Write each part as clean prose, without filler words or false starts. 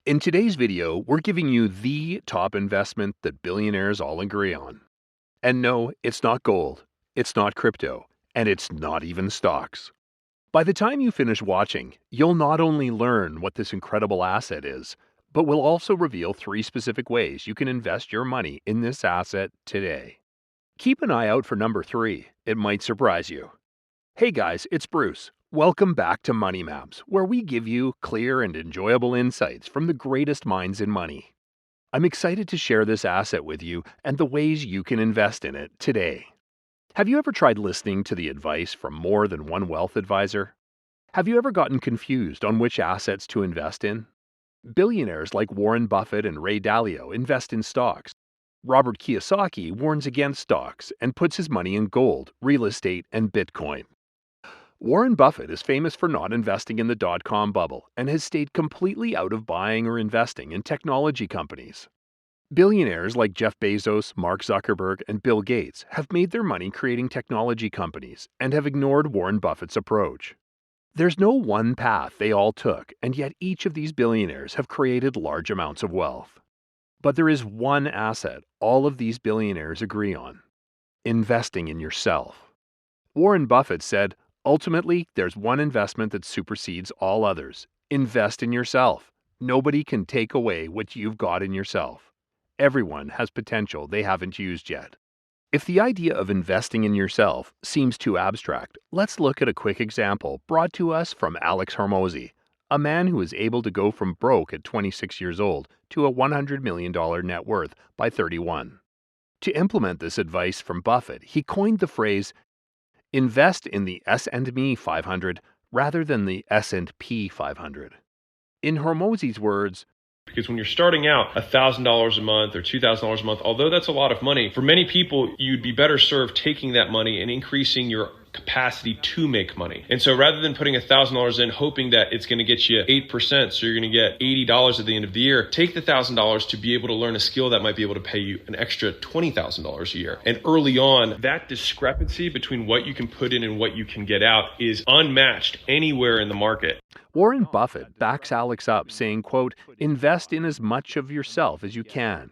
In today's video, we're giving you the top investment that billionaires all agree on. And no, it's not gold, it's not crypto, and it's not even stocks. By the time you finish watching, you'll not only learn what this incredible asset is, but we'll also reveal 3 specific ways you can invest your money in this asset today. Keep an eye out for number 3, it might surprise you. Hey guys, it's Bruce. Welcome back to Money Maps, where we give you clear and enjoyable insights from the greatest minds in money. I'm excited to share this asset with you and the ways you can invest in it today. Have you ever tried listening to the advice from more than one wealth advisor? Have you ever gotten confused on which assets to invest in? Billionaires like Warren Buffett and Ray Dalio invest in stocks. Robert Kiyosaki warns against stocks and puts his money in gold, real estate, and Bitcoin. Warren Buffett is famous for not investing in the dot-com bubble and has stayed completely out of buying or investing in technology companies. Billionaires like Jeff Bezos, Mark Zuckerberg, and Bill Gates have made their money creating technology companies and have ignored Warren Buffett's approach. There's no one path they all took, and yet each of these billionaires have created large amounts of wealth. But there is one asset all of these billionaires agree on: investing in yourself. Warren Buffett said, "Ultimately, there's one investment that supersedes all others. Invest in yourself. Nobody can take away what you've got in yourself. Everyone has potential they haven't used yet." If the idea of investing in yourself seems too abstract, let's look at a quick example brought to us from Alex Hormozi, a man who was able to go from broke at 26 years old to a $100 million net worth by 31. To implement this advice from Buffett, he coined the phrase, "Invest in the S&P 500 rather than the S&P 500. In Hormozi's words, Because when you're starting out $1,000 a month or $2,000 a month, although that's a lot of money, for many people, you'd be better served taking that money and increasing your capacity to make money. And so rather than putting $1,000 in, hoping that it's going to get you 8%, so you're going to get $80 at the end of the year, take the $1,000 to be able to learn a skill that might be able to pay you an extra $20,000 a year. And early on, that discrepancy between what you can put in and what you can get out is unmatched anywhere in the market. Warren Buffett backs Alex up, saying, quote, "Invest in as much of yourself as you can.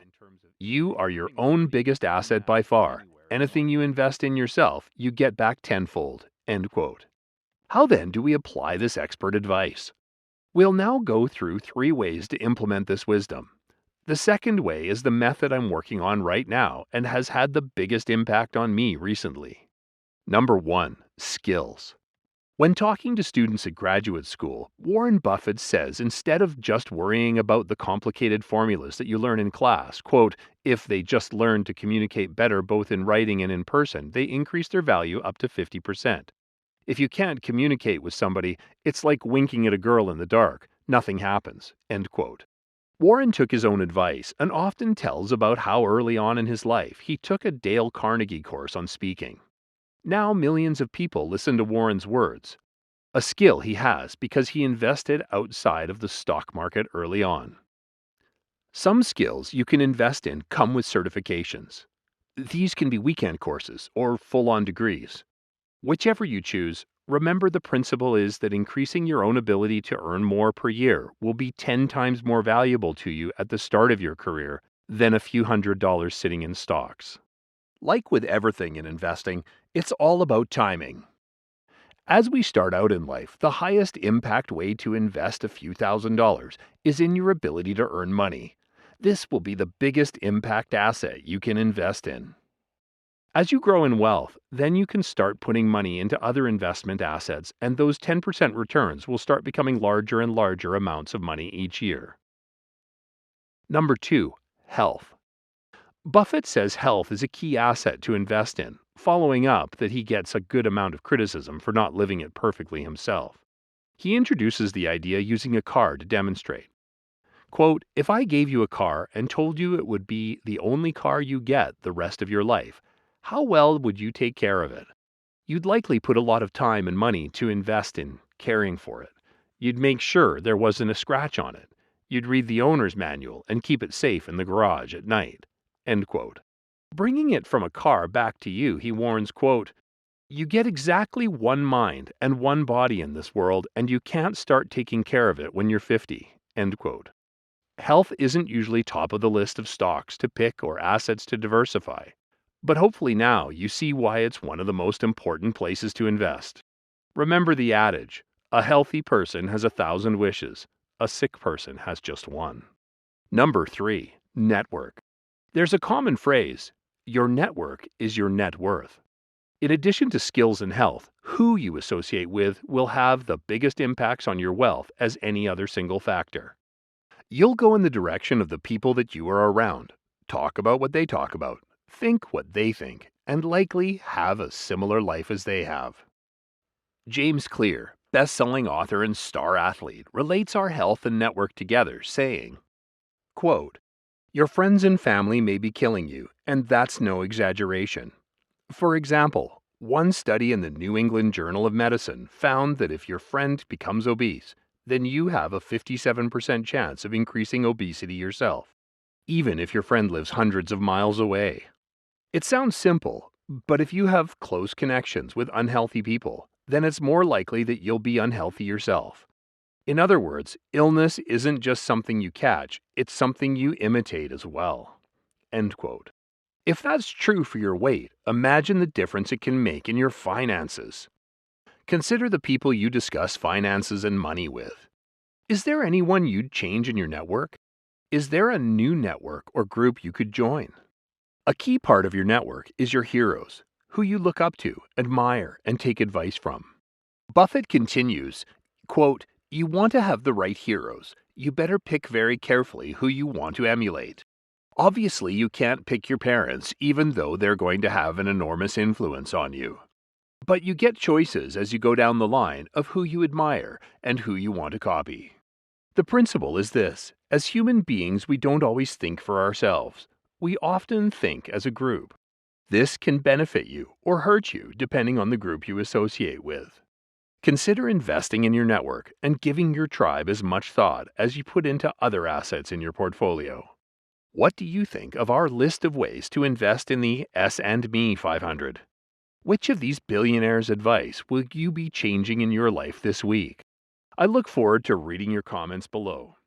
You are your own biggest asset by far. Anything you invest in yourself, you get back tenfold." End quote. How then do we apply this expert advice? We'll now go through 3 ways to implement this wisdom. The second way is the method I'm working on right now and has had the biggest impact on me recently. Number 1, skills. When talking to students at graduate school, Warren Buffett says instead of just worrying about the complicated formulas that you learn in class, quote, "If they just learn to communicate better both in writing and in person, they increase their value up to 50%. If you can't communicate with somebody, it's like winking at a girl in the dark. Nothing happens." End quote. Warren took his own advice and often tells about how early on in his life he took a Dale Carnegie course on speaking. Now millions of people listen to Warren's words, a skill he has because he invested outside of the stock market early on. Some skills you can invest in come with certifications. These can be weekend courses or full-on degrees. Whichever you choose, remember the principle is that increasing your own ability to earn more per year will be 10 times more valuable to you at the start of your career than a few $100s sitting in stocks. Like with everything in investing, it's all about timing. As we start out in life, the highest impact way to invest a few $1,000s is in your ability to earn money. This will be the biggest impact asset you can invest in. As you grow in wealth, then you can start putting money into other investment assets, and those 10% returns will start becoming larger and larger amounts of money each year. Number 2, health. Buffett says health is a key asset to invest in, following up that he gets a good amount of criticism for not living it perfectly himself. He introduces the idea using a car to demonstrate. Quote, "If I gave you a car and told you it would be the only car you get the rest of your life, how well would you take care of it? You'd likely put a lot of time and money to invest in caring for it. You'd make sure there wasn't a scratch on it. You'd read the owner's manual and keep it safe in the garage at night." End quote. Bringing it from a car back to you, he warns, quote, "You get exactly one mind and one body in this world, and you can't start taking care of it when you're 50. End quote. Health isn't usually top of the list of stocks to pick or assets to diversify. But hopefully now you see why it's one of the most important places to invest. Remember the adage, a healthy person has 1,000 wishes, a sick person has just one. Number 3, network. There's a common phrase, your network is your net worth. In addition to skills and health, who you associate with will have the biggest impacts on your wealth as any other single factor. You'll go in the direction of the people that you are around, talk about what they talk about, think what they think, and likely have a similar life as they have. James Clear, best-selling author and star athlete, relates our health and network together, saying, quote, "Your friends and family may be killing you, and that's no exaggeration. For example, one study in the New England Journal of Medicine found that if your friend becomes obese, then you have a 57% chance of increasing obesity yourself, even if your friend lives hundreds of miles away." It sounds simple, but if you have close connections with unhealthy people, then it's more likely that you'll be unhealthy yourself. In other words, illness isn't just something you catch, it's something you imitate as well. End quote. If that's true for your weight, imagine the difference it can make in your finances. Consider the people you discuss finances and money with. Is there anyone you'd change in your network? Is there a new network or group you could join? A key part of your network is your heroes, who you look up to, admire, and take advice from. Buffett continues, quote, "You want to have the right heroes. You better pick very carefully who you want to emulate. Obviously, you can't pick your parents, even though they're going to have an enormous influence on you. But you get choices as you go down the line of who you admire and who you want to copy." The principle is this: as human beings, we don't always think for ourselves. We often think as a group. This can benefit you or hurt you depending on the group you associate with. Consider investing in your network and giving your tribe as much thought as you put into other assets in your portfolio. What do you think of our list of ways to invest in the S&Me 500? Which of these billionaires' advice will you be changing in your life this week? I look forward to reading your comments below.